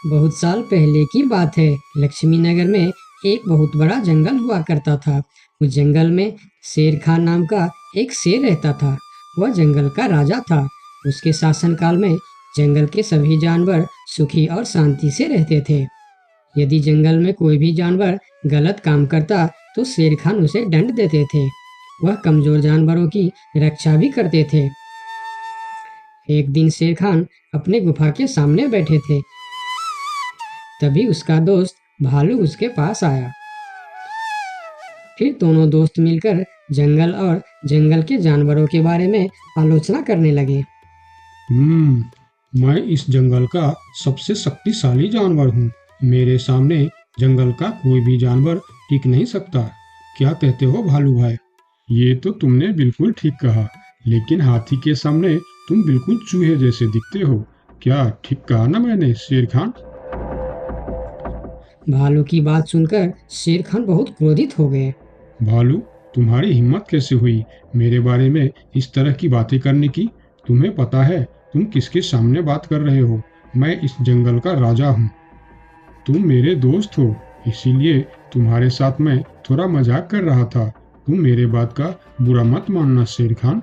बहुत साल पहले की बात है। लक्ष्मी नगर में एक बहुत बड़ा जंगल हुआ करता था। उस जंगल में शेर खान नाम का एक शेर रहता था। वह जंगल का राजा था। उसके शासनकाल में जंगल के सभी जानवर सुखी और शांति से रहते थे। यदि जंगल में कोई भी जानवर गलत काम करता तो शेर खान उसे दंड देते थे। वह कमजोर जानवरों की रक्षा भी करते थे। एक दिन शेर खान अपने गुफा के सामने बैठे थे। तभी उसका दोस्त भालू उसके पास आया। फिर दोनों दोस्त मिलकर जंगल और जंगल के जानवरों के बारे में आलोचना करने लगे। मैं इस जंगल का सबसे शक्तिशाली जानवर हूँ। मेरे सामने जंगल का कोई भी जानवर टिक नहीं सकता। क्या कहते हो भालू भाई? ये तो तुमने बिल्कुल ठीक कहा, लेकिन हाथी के सामने तुम बिल्कुल चूहे जैसे दिखते हो। क्या ठीक कहा ना मैंने शेर खान? भालू की बात सुनकर शेर खान बहुत क्रोधित हो गए। भालू, तुम्हारी हिम्मत कैसे हुई मेरे बारे में इस तरह की बातें करने की? तुम्हें पता है तुम किसके सामने बात कर रहे हो? मैं इस जंगल का राजा हूँ। तुम मेरे दोस्त हो, इसीलिए तुम्हारे साथ मैं थोड़ा मजाक कर रहा था। तुम मेरे बात का बुरा मत मानना शेर खान।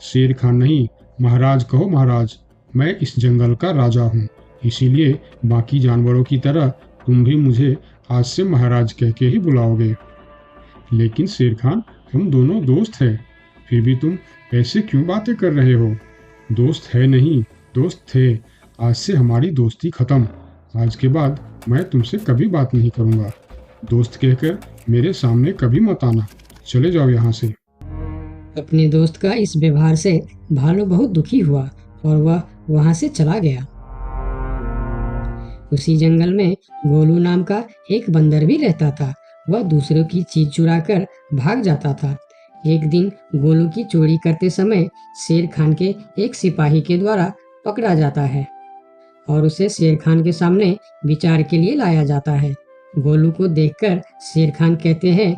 शेर खान नहीं, महाराज कहो महाराज। मैं इस जंगल का राजा हूँ, इसीलिए बाकी जानवरों की तरह तुम भी मुझे आज से महाराज कह के ही बुलाओगे। लेकिन शेर खान, हम दोनों दोस्त हैं, फिर भी तुम ऐसे क्यों बातें कर रहे हो? दोस्त है नहीं, दोस्त थे। आज से हमारी दोस्ती खत्म। आज के बाद मैं तुमसे कभी बात नहीं करूँगा। दोस्त कहकर मेरे सामने कभी मत आना। चले जाओ यहाँ से। अपने दोस्त का इस व्यवहार से भालू बहुत दुखी हुआ और वह वहां से चला गया। उसी जंगल में गोलू नाम का एक बंदर भी रहता था। वह दूसरों की चीज चुराकर भाग जाता था। एक दिन गोलू की चोरी करते समय शेर खान के एक सिपाही के द्वारा पकड़ा जाता है और उसे शेर खान के सामने विचार के लिए लाया जाता है। गोलू को देखकर शेर खान कहते हैं,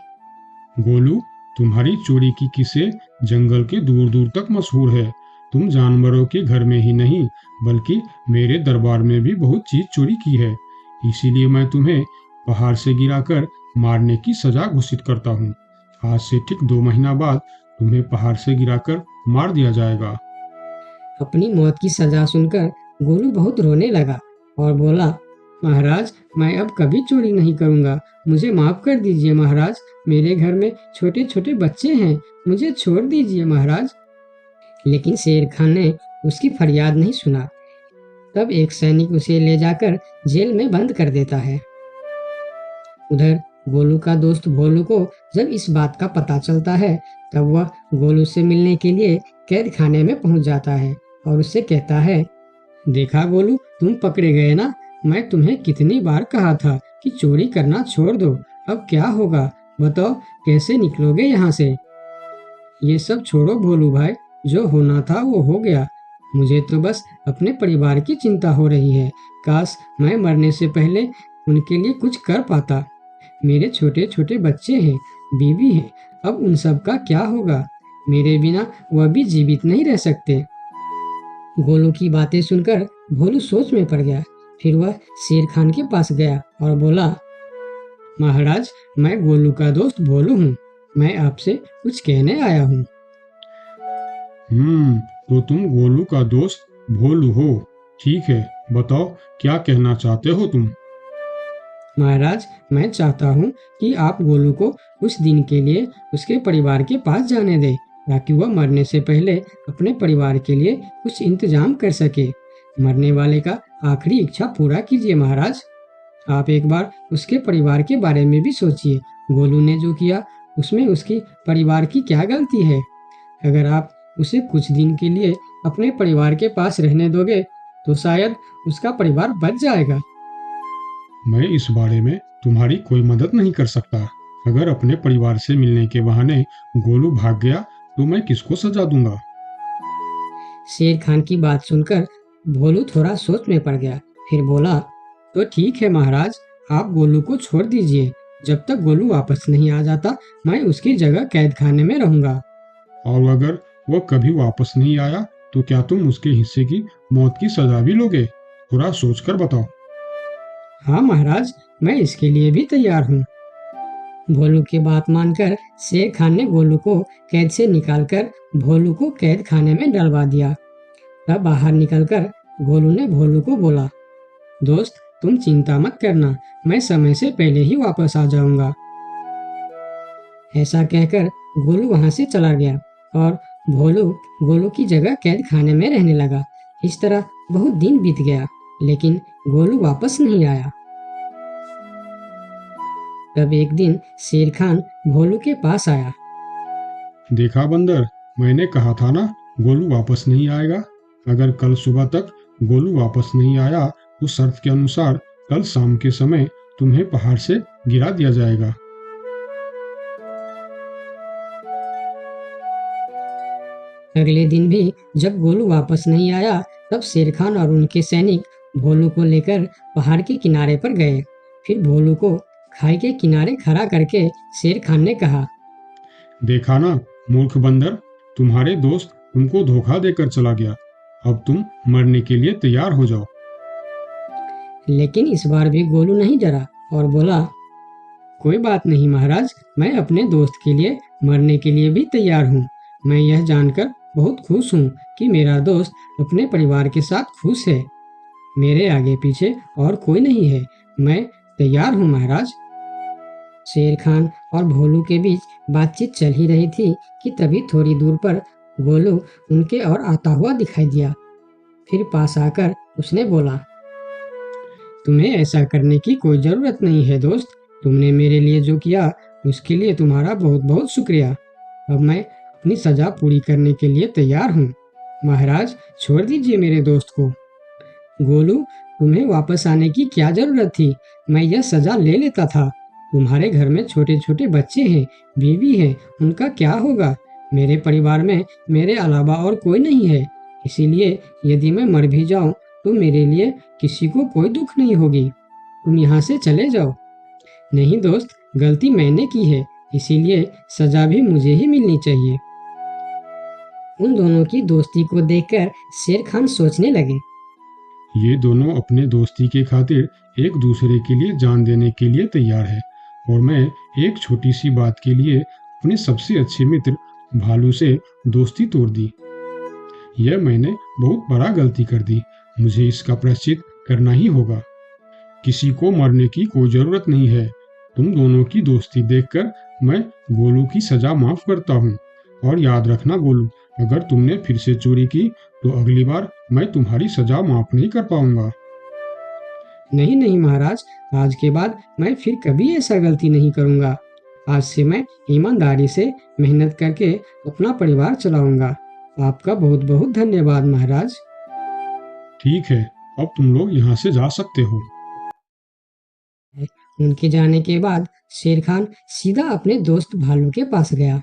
गोलू, तुम्हारी चोरी की किस्से जंगल के दूर दूर तक मशहूर है। तुम जानवरों के घर में ही नहीं, बल्कि मेरे दरबार में भी बहुत चीज चोरी की है। इसीलिए मैं तुम्हें पहाड़ से गिराकर मारने की सजा घोषित करता हूँ। आज से ठीक 2 महीना बाद तुम्हें पहाड़ से गिराकर मार दिया जाएगा। अपनी मौत की सजा सुनकर गोलू बहुत रोने लगा और बोला, महाराज, मैं अब कभी चोरी नहीं करूंगा। मुझे माफ कर दीजिए महाराज। मेरे घर में छोटे छोटे बच्चे हैं, मुझे छोड़ दीजिए महाराज। लेकिन शेर खान ने उसकी फरियाद नहीं सुना। तब एक सैनिक उसे ले जाकर जेल में बंद कर देता है। उधर गोलू का दोस्त भोलू को जब इस बात का पता चलता है, तब वह गोलू से मिलने के लिए कैद खाने में पहुंच जाता है और उससे कहता है, देखा गोलू, तुम पकड़े गए ना। मैं तुम्हें कितनी बार कहा था कि चोरी करना छोड़ दो। अब क्या होगा बताओ, कैसे निकलोगे यहाँ से? ये सब छोड़ो भोलू भाई, जो होना था वो हो गया। मुझे तो बस अपने परिवार की चिंता हो रही है। काश मैं मरने से पहले उनके लिए कुछ कर पाता। मेरे छोटे छोटे बच्चे हैं, बीवी है, अब उन सब का क्या होगा? मेरे बिना वह भी जीवित नहीं रह सकते। गोलू की बातें सुनकर भोलू सोच में पड़ गया। फिर वह शेर खान के पास गया और बोला, महाराज, मैं गोलू का दोस्त भोलू हूँ। मैं आपसे कुछ कहने आया हूँ। तो तुम गोलू का दोस्त भोलू हो? ठीक है, बताओ क्या कहना चाहते हो तुम? महाराज, मैं चाहता हूँ कि आप गोलू को कुछ दिन के लिए उसके परिवार के पास जाने दें, ताकि वह मरने से पहले अपने परिवार के लिए कुछ इंतजाम कर सके। मरने वाले का आखिरी इच्छा पूरा कीजिए महाराज। आप एक बार उसके परिवार के बारे में भी सोचिए। गोलू ने जो किया उसमें उसकी परिवार की क्या गलती है? अगर आप उसे कुछ दिन के लिए अपने परिवार के पास रहने दोगे तो शायद उसका परिवार बच जाएगा। मैं इस बारे में तुम्हारी कोई मदद नहीं कर सकता। अगर अपने परिवार से मिलने के बहाने गोलू भाग गया तो मैं किसको सजा दूंगा? शेर खान की बात सुनकर भोलू थोड़ा सोच में पड़ गया। फिर बोला, तो ठीक है महाराज, आप गोलू को छोड़ दीजिए। जब तक गोलू वापस नहीं आ जाता, मैं उसकी जगह कैद खाने में रहूंगा। और अगर वो कभी वापस नहीं आया तो क्या तुम उसके हिस्से की मौत की सजा भी लोगे? थोड़ा सोचकर बताओ। हाँ महाराज, मैं इसके लिए भी तैयार हूँ। भोलू की बात मानकर शेर खान ने गोलू को कैद से निकालकर भोलू को कैद खाने में डलवा दिया। तब बाहर निकलकर गोलू ने भोलू को बोला, दोस्त तुम चिंता मत करना, मैं समय से पहले ही वापस आ जाऊंगा। ऐसा कहकर गोलू वहां से चला गया और भोलू गोलू की जगह कैद खाने में रहने लगा। इस तरह बहुत दिन बीत गया, लेकिन गोलू वापस नहीं आया। तब एक दिन शेर खान भोलू के पास आया। देखा बंदर, मैंने कहा था ना गोलू वापस नहीं आएगा। अगर कल सुबह तक गोलू वापस नहीं आया तो शर्त के अनुसार कल शाम के समय तुम्हें पहाड़ से गिरा दिया जाएगा। अगले दिन भी जब गोलू वापस नहीं आया, तब शेर खान और उनके सैनिक भोलू को लेकर पहाड़ के किनारे पर गए। फिर भोलू को खाई के किनारे खड़ा करके शेर खान ने कहा, देखा ना मूर्ख बंदर, तुम्हारे दोस्त तुमको धोखा देकर चला गया। अब तुम मरने के लिए तैयार हो जाओ। लेकिन इस बार भी गोलू नहीं डरा और बोला, कोई बात नहीं महाराज, मैं अपने दोस्त के लिए मरने के लिए भी तैयार हूँ। मैं यह जानकर बहुत खुश हूँ कि मेरा दोस्त अपने परिवार के साथ खुश है। मेरे आगे पीछे और कोई नहीं है, मैं तैयार हूँ महाराज। शेर खान और भोलू के बीच बातचीत चल ही रही थी कि तभी थोड़ी दूर पर गोलू उनके और आता हुआ दिखाई दिया। फिर पास आकर उसने बोला, तुम्हें ऐसा करने की कोई जरूरत नहीं है दोस्त। तुमने मेरे लिए जो किया उसके लिए तुम्हारा बहुत बहुत शुक्रिया। अब मैं अपनी सजा पूरी करने के लिए तैयार हूँ। महाराज छोड़ दीजिए मेरे दोस्त को। गोलू, तुम्हें वापस आने की क्या जरूरत थी? मैं यह सजा ले लेता था। तुम्हारे घर में छोटे छोटे बच्चे हैं, बीवी है, उनका क्या होगा? मेरे परिवार में मेरे अलावा और कोई नहीं है। इसीलिए यदि मैं मर भी जाऊं तो मेरे लिए किसी को कोई दुख नहीं होगी। तुम यहाँ से चले जाओ। नहीं दोस्त, गलती मैंने की है, इसीलिए सजा भी मुझे ही मिलनी चाहिए। उन दोनों की दोस्ती को देखकर शेर खान सोचने लगे, ये दोनों अपने दोस्ती के खातिर एक दूसरे के लिए जान देने के लिए तैयार है, और मैं एक छोटी सी बात के लिए अपने सबसे अच्छे मित्र भालू से दोस्ती तोड़ दी। यह मैंने बहुत बड़ा गलती कर दी। मुझे इसका प्रायश्चित करना ही होगा। किसी को मरने की कोई जरूरत नहीं है। तुम दोनों की दोस्ती देखकर मैं गोलू की सजा माफ करता हूँ। और याद रखना गोलू, अगर तुमने फिर से चोरी की तो अगली बार मैं तुम्हारी सजा माफ नहीं कर पाऊंगा। नहीं नहीं महाराज, आज के बाद मैं फिर कभी ऐसा गलती नहीं करूंगा। आज से मैं ईमानदारी से मेहनत करके अपना परिवार चलाऊंगा। आपका बहुत बहुत धन्यवाद महाराज। ठीक है, अब तुम लोग यहाँ से जा सकते हो। उनके जाने के बाद शेर खान सीधा अपने दोस्त भालू के पास गया।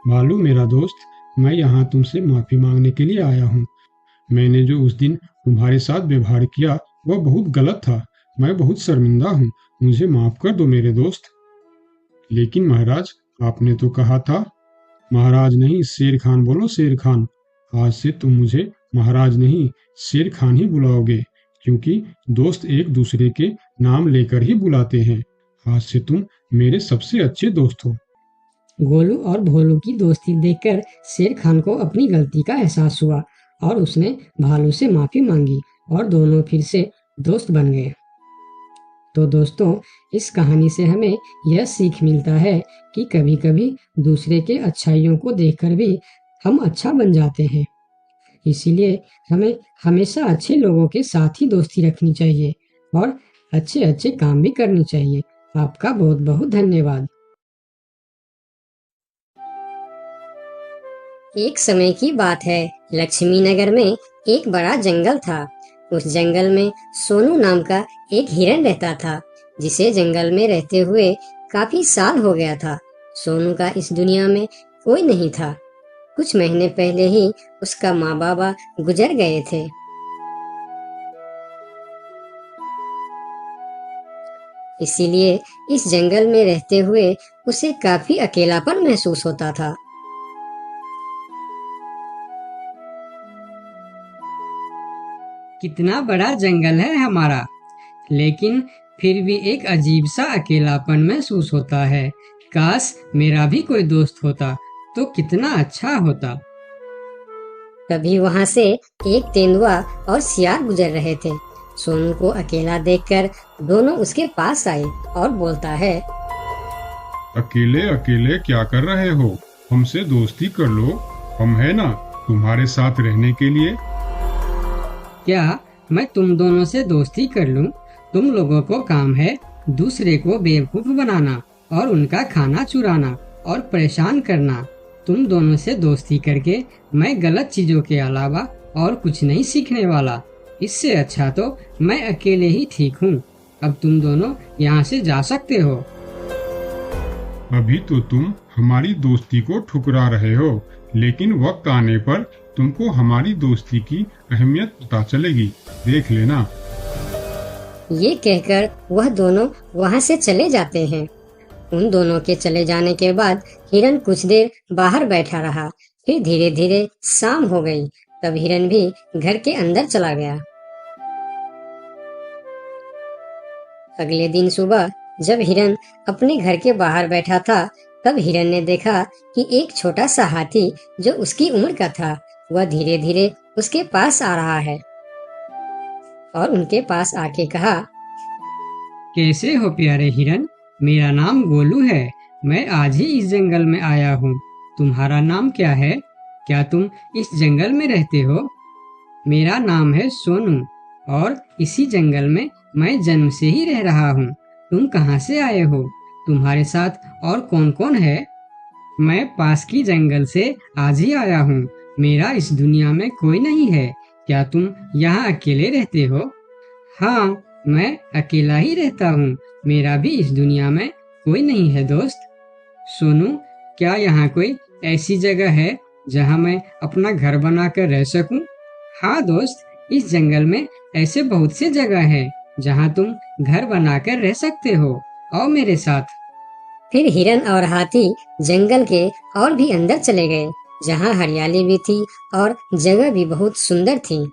भालू मेरा दोस्त, मैं यहाँ तुमसे माफी मांगने के लिए आया हूँ। मैंने जो उस दिन तुम्हारे साथ व्यवहार किया वह बहुत गलत था। मैं बहुत शर्मिंदा हूँ। मुझे माफ कर दो मेरे दोस्त। लेकिन महाराज, आपने तो कहा था। महाराज नहीं, शेर खान बोलो, शेर खान। आज से तुम मुझे महाराज नहीं, शेर खान ही बुलाओगे, क्योंकि दोस्त एक दूसरे के नाम लेकर ही बुलाते हैं। आज से तुम मेरे सबसे अच्छे दोस्त हो। गोलू और भोलू की दोस्ती देखकर शेर खान को अपनी गलती का एहसास हुआ और उसने भालू से माफी मांगी और दोनों फिर से दोस्त बन गए। तो दोस्तों, इस कहानी से हमें यह सीख मिलता है कि कभी-कभी दूसरे के अच्छाइयों को देखकर भी हम अच्छा बन जाते हैं। इसीलिए हमें हमेशा अच्छे लोगों के साथ ही दोस्ती रखनी चाहिए और अच्छे अच्छे काम भी करनी चाहिए। आपका बहुत बहुत धन्यवाद। एक समय की बात है, लक्ष्मी नगर में एक बड़ा जंगल था। उस जंगल में सोनू नाम का एक हिरन रहता था, जिसे जंगल में रहते हुए काफी साल हो गया था। सोनू का इस दुनिया में कोई नहीं था। कुछ महीने पहले ही उसका माँ बाबा गुजर गए थे। इसीलिए इस जंगल में रहते हुए उसे काफी अकेलापन महसूस होता था। कितना बड़ा जंगल है हमारा, लेकिन फिर भी एक अजीब सा अकेलापन महसूस होता है। काश मेरा भी कोई दोस्त होता तो कितना अच्छा होता। तभी वहां से एक तेंदुआ और सियार गुजर रहे थे। सोनू को अकेला देखकर दोनों उसके पास आए और बोलता है, अकेले अकेले क्या कर रहे हो? हमसे दोस्ती कर लो, हम है ना तुम्हारे साथ रहने के लिए। क्या मैं तुम दोनों से दोस्ती कर लूं? तुम लोगों को काम है दूसरे को बेवकूफ बनाना और उनका खाना चुराना और परेशान करना। तुम दोनों से दोस्ती करके मैं गलत चीजों के अलावा और कुछ नहीं सीखने वाला। इससे अच्छा तो मैं अकेले ही ठीक हूँ। अब तुम दोनों यहाँ से जा सकते हो। अभी तो तुम हमारी दोस्ती को ठुकरा रहे हो, लेकिन वक्त आने पर तुमको हमारी दोस्ती की अहमियत पता चलेगी, देख लेना। ये कहकर वह दोनों वहां से चले जाते हैं। उन दोनों के चले जाने के बाद हिरन कुछ देर बाहर बैठा रहा। फिर धीरे धीरे शाम हो गई। तब हिरन भी घर के अंदर चला गया। अगले दिन सुबह जब हिरन अपने घर के बाहर बैठा था, तब हिरन ने देखा कि एक छोटा सा हाथी जो उसकी उम्र का था, वह धीरे धीरे उसके पास आ रहा है और उनके पास आके कहा, कैसे हो प्यारे हिरन? मेरा नाम गोलू है। मैं आज ही इस जंगल में आया हूँ। तुम्हारा नाम क्या है? क्या तुम इस जंगल में रहते हो? मेरा नाम है सोनू और इसी जंगल में मैं जन्म से ही रह रहा हूँ। तुम कहाँ से आए हो? तुम्हारे साथ और कौन कौन है? मैं पास की जंगल से आज ही आया हूँ। मेरा इस दुनिया में कोई नहीं है। क्या तुम यहाँ अकेले रहते हो? हाँ, मैं अकेला ही रहता हूँ। मेरा भी इस दुनिया में कोई नहीं है दोस्त। सोनू, क्या यहाँ कोई ऐसी जगह है जहाँ मैं अपना घर बनाकर रह सकूं? हाँ दोस्त, इस जंगल में ऐसे बहुत से जगह हैं जहाँ तुम घर बनाकर रह सकते हो। आओ मेरे साथ। फिर हिरन और हाथी जंगल के और भी अंदर चले गए, जहाँ हरियाली भी थी और जगह भी बहुत सुंदर थी।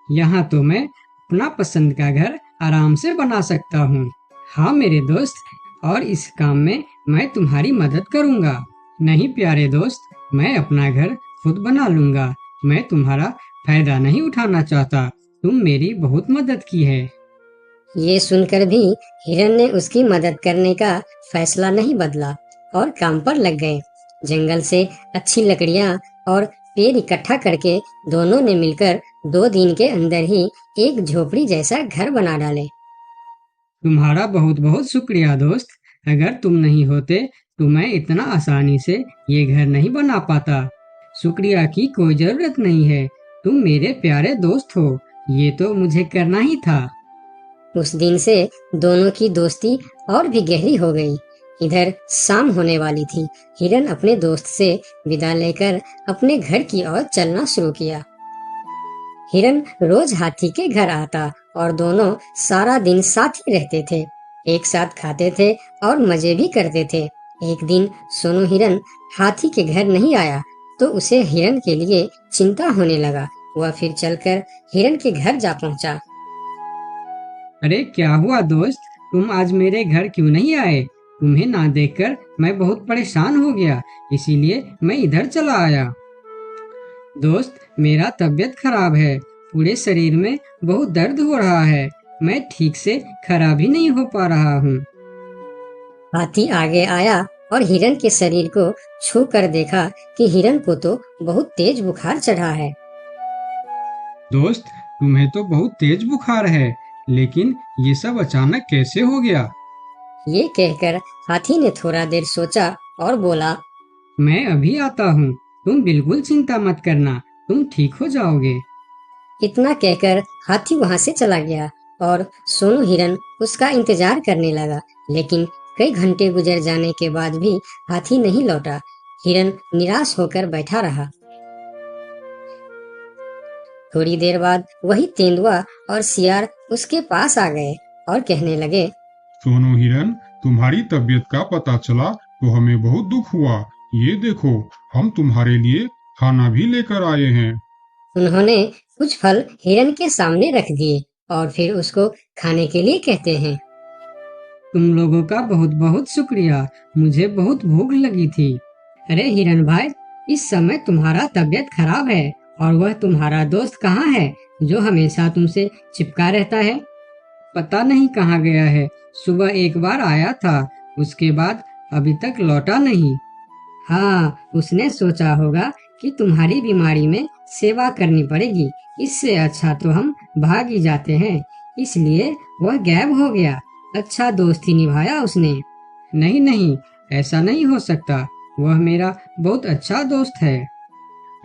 यहाँ तो मैं अपना पसंद का घर आराम से बना सकता हूँ। हाँ मेरे दोस्त, और इस काम में मैं तुम्हारी मदद करूँगा। नहीं प्यारे दोस्त, मैं अपना घर खुद बना लूँगा। मैं तुम्हारा फायदा नहीं उठाना चाहता। तुम मेरी बहुत मदद की है। ये सुनकर भी हिरन ने उसकी मदद करने का फैसला नहीं बदला और काम पर लग गए। जंगल से अच्छी लकड़ियाँ और पेड़ इकट्ठा करके दोनों ने मिलकर 2 दिन के अंदर ही एक झोपड़ी जैसा घर बना डाले। तुम्हारा बहुत बहुत शुक्रिया दोस्त। अगर तुम नहीं होते तो मैं इतना आसानी से ये घर नहीं बना पाता। शुक्रिया की कोई जरूरत नहीं है। तुम मेरे प्यारे दोस्त हो। ये तो मुझे करना ही था। उस दिन से दोनों की दोस्ती और भी गहरी हो गई। इधर शाम होने वाली थी। हिरन अपने दोस्त से विदा लेकर अपने घर की ओर चलना शुरू किया। हिरन रोज हाथी के घर आता और दोनों सारा दिन साथ ही रहते थे। एक साथ खाते थे और मजे भी करते थे। एक दिन सोनू हिरन हाथी के घर नहीं आया तो उसे हिरन के लिए चिंता होने लगा। वह फिर चलकर हिरन के घर जा पहुंचा। अरे क्या हुआ दोस्त, तुम आज मेरे घर क्यों नहीं आए? तुम्हें ना देखकर मैं बहुत परेशान हो गया, इसीलिए मैं इधर चला आया। दोस्त, मेरा तबीयत खराब है। पूरे शरीर में बहुत दर्द हो रहा है। मैं ठीक से खड़ा भी नहीं हो पा रहा हूँ। हाथी आगे आया और हिरन के शरीर को छू कर देखा कि हिरन को तो बहुत तेज बुखार चढ़ा है। दोस्त, तुम्हें तो बहुत तेज बुखार है, लेकिन ये सब अचानक कैसे हो गया? ये कहकर हाथी ने थोड़ा देर सोचा और बोला, मैं अभी आता हूँ। तुम बिल्कुल चिंता मत करना, तुम ठीक हो जाओगे। इतना कहकर हाथी वहां से चला गया और सोनू हिरन उसका इंतजार करने लगा। लेकिन कई घंटे गुजर जाने के बाद भी हाथी नहीं लौटा। हिरन निराश होकर बैठा रहा। थोड़ी देर बाद वही तेंदुआ और सियार उसके पास आ गए और कहने लगे, सोनू हिरन, तुम्हारी तबीयत का पता चला तो हमें बहुत दुख हुआ। ये देखो, हम तुम्हारे लिए खाना भी लेकर आए हैं। उन्होंने कुछ फल हिरन के सामने रख दिए और फिर उसको खाने के लिए कहते हैं। तुम लोगों का बहुत बहुत शुक्रिया, मुझे बहुत भूख लगी थी। अरे हिरन भाई, इस समय तुम्हारा तबीयत खराब है और वह तुम्हारा दोस्त कहाँ है जो हमेशा तुमसे चिपका रहता है? पता नहीं कहाँ गया है। सुबह एक बार आया था, उसके बाद अभी तक लौटा नहीं। हाँ, उसने सोचा होगा कि तुम्हारी बीमारी में सेवा करनी पड़ेगी, इससे अच्छा तो हम भाग ही जाते हैं, इसलिए वह गायब हो गया। अच्छा दोस्त ही निभाया उसने। नहीं नहीं, ऐसा नहीं हो सकता, वह मेरा बहुत अच्छा दोस्त है।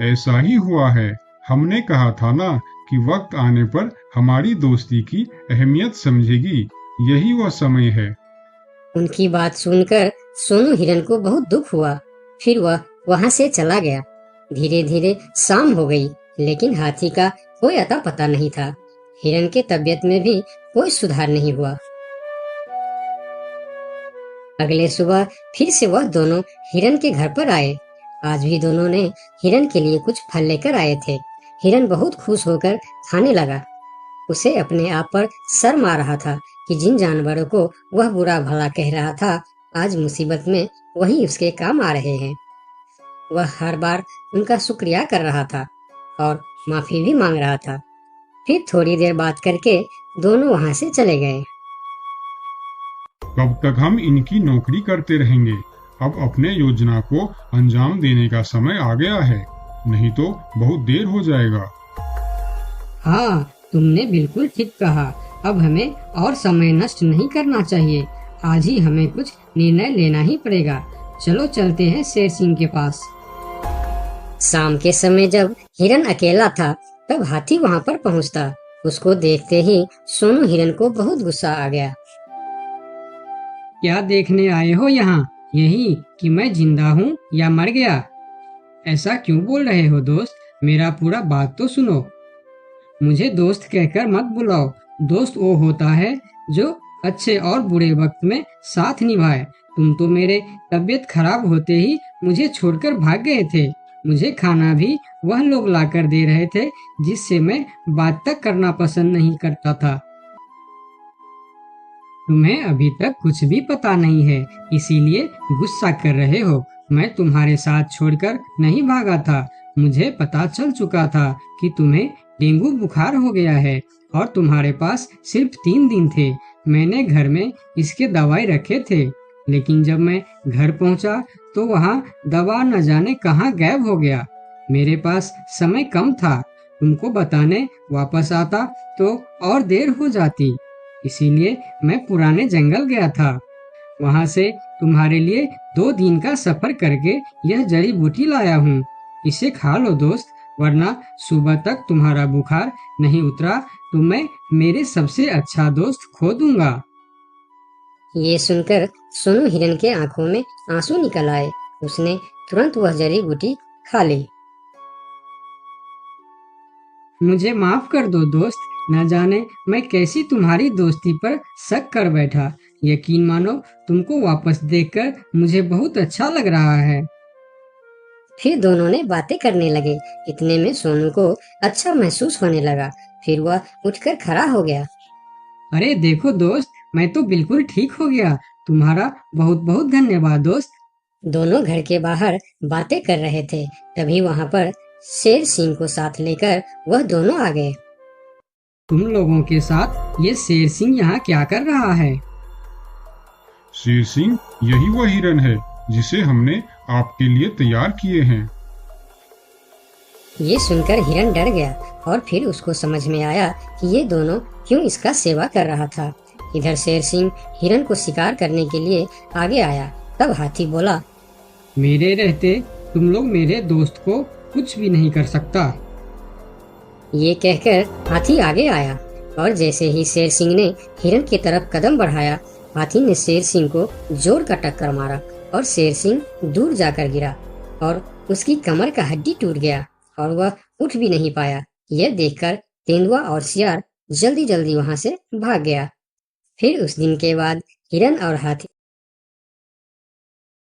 ऐसा ही हुआ है। हमने कहा था ना कि वक्त आने पर हमारी दोस्ती की अहमियत समझेगी। यही वह समय है। उनकी बात सुनकर सोनू हिरन को बहुत दुख हुआ। फिर वह वहां से चला गया। धीरे धीरे शाम हो गई, लेकिन हाथी का कोई अता पता नहीं था। हिरन के तबीयत में भी कोई सुधार नहीं हुआ। अगले सुबह फिर से वह दोनों हिरन के घर पर आए। आज भी दोनों ने हिरन के लिए कुछ फल लेकर आए थे। हिरन बहुत खुश होकर खाने लगा। उसे अपने आप पर शर्म आ रहा था कि जिन जानवरों को वह बुरा भला कह रहा था, आज मुसीबत में वही उसके काम आ रहे हैं। वह हर बार उनका शुक्रिया कर रहा था और माफी भी मांग रहा था। फिर थोड़ी देर बात करके दोनों वहां से चले गए। कब तक हम इनकी नौकरी करते रहेंगे? अब अपने योजना को अंजाम देने का समय आ गया है, नहीं तो बहुत देर हो जाएगा। हाँ, तुमने बिल्कुल ठीक कहा। अब हमें और समय नष्ट नहीं करना चाहिए। आज ही हमें कुछ निर्णय लेना ही पड़ेगा। चलो चलते हैं शेर सिंह के पास। शाम के समय जब हिरन अकेला था, तब हाथी वहां पर पहुंचता। उसको देखते ही सोनू हिरन को बहुत गुस्सा आ गया। क्या देखने आए हो यहाँ? यही कि मैं जिंदा हूँ या मर गया? ऐसा क्यों बोल रहे हो दोस्त? मेरा पूरा बात तो सुनो। मुझे दोस्त कहकर मत बुलाओ। दोस्त वो होता है जो अच्छे और बुरे वक्त में साथ निभाए। तुम तो मेरे तबीयत खराब होते ही मुझे छोड़कर भाग गए थे। मुझे खाना भी वह लोग लाकर दे रहे थे जिससे मैं बात तक करना पसंद नहीं करता था। तुम्हें अभी तक कुछ भी पता नहीं है, इसीलिए गुस्सा कर रहे हो। मैं तुम्हारे साथ छोड़कर नहीं भागा था। मुझे पता चल चुका था कि तुम्हें डेंगू बुखार हो गया है और तुम्हारे पास सिर्फ 3 दिन थे। मैंने घर में इसके दवाई रखे थे, लेकिन जब मैं घर पहुंचा तो वहाँ दवा न जाने कहाँ गायब हो गया। मेरे पास समय कम था। तुमको बताने वापस आता तो और देर हो जाती, इसीलिए मैं पुराने जंगल गया था। वहाँ से तुम्हारे लिए 2 दिन का सफर करके यह जड़ी बूटी लाया हूँ। इसे खा लो दोस्त, वरना सुबह तक तुम्हारा बुखार नहीं उतरा तो मैं मेरे सबसे अच्छा दोस्त खो दूंगा। ये सुनकर सोनू हिरन के आंखों में आंसू निकल आए। उसने तुरंत वह जड़ी बूटी खा ली। मुझे माफ कर दो दोस्त, न जाने मैं कैसी तुम्हारी दोस्ती पर शक कर बैठा। यकीन मानो, तुमको वापस देखकर मुझे बहुत अच्छा लग रहा है। फिर दोनों ने बातें करने लगे। इतने में सोनू को अच्छा महसूस होने लगा। फिर वह उठकर खड़ा हो गया। अरे देखो दोस्त, मैं तो बिल्कुल ठीक हो गया। तुम्हारा बहुत बहुत धन्यवाद दोस्त। दोनों घर के बाहर बातें कर रहे थे, तभी वहां पर शेर सिंह को साथ लेकर वह दोनों आ गए। तुम लोगों के साथ ये शेर सिंह यहाँ क्या कर रहा है? शेर सिंह, यही वह हिरन है जिसे हमने आपके लिए तैयार किए हैं। ये सुनकर हिरन डर गया और फिर उसको समझ में आया कि ये दोनों क्यों इसका सेवा कर रहा था। इधर शेर सिंह हिरन को शिकार करने के लिए आगे आया। तब हाथी बोला, मेरे रहते तुम लोग मेरे दोस्त को कुछ भी नहीं कर सकता। ये कहकर हाथी आगे आया और जैसे ही शेर सिंह ने हिरन की तरफ कदम बढ़ाया, हाथी ने शेर सिंह को जोर का टक्कर मारा और शेर सिंह दूर जाकर गिरा और उसकी कमर का हड्डी टूट गया और वह उठ भी नहीं पाया। यह देखकर तेंदुआ और सियार जल्दी जल्दी वहां से भाग गया। फिर उस दिन के बाद हिरन और हाथी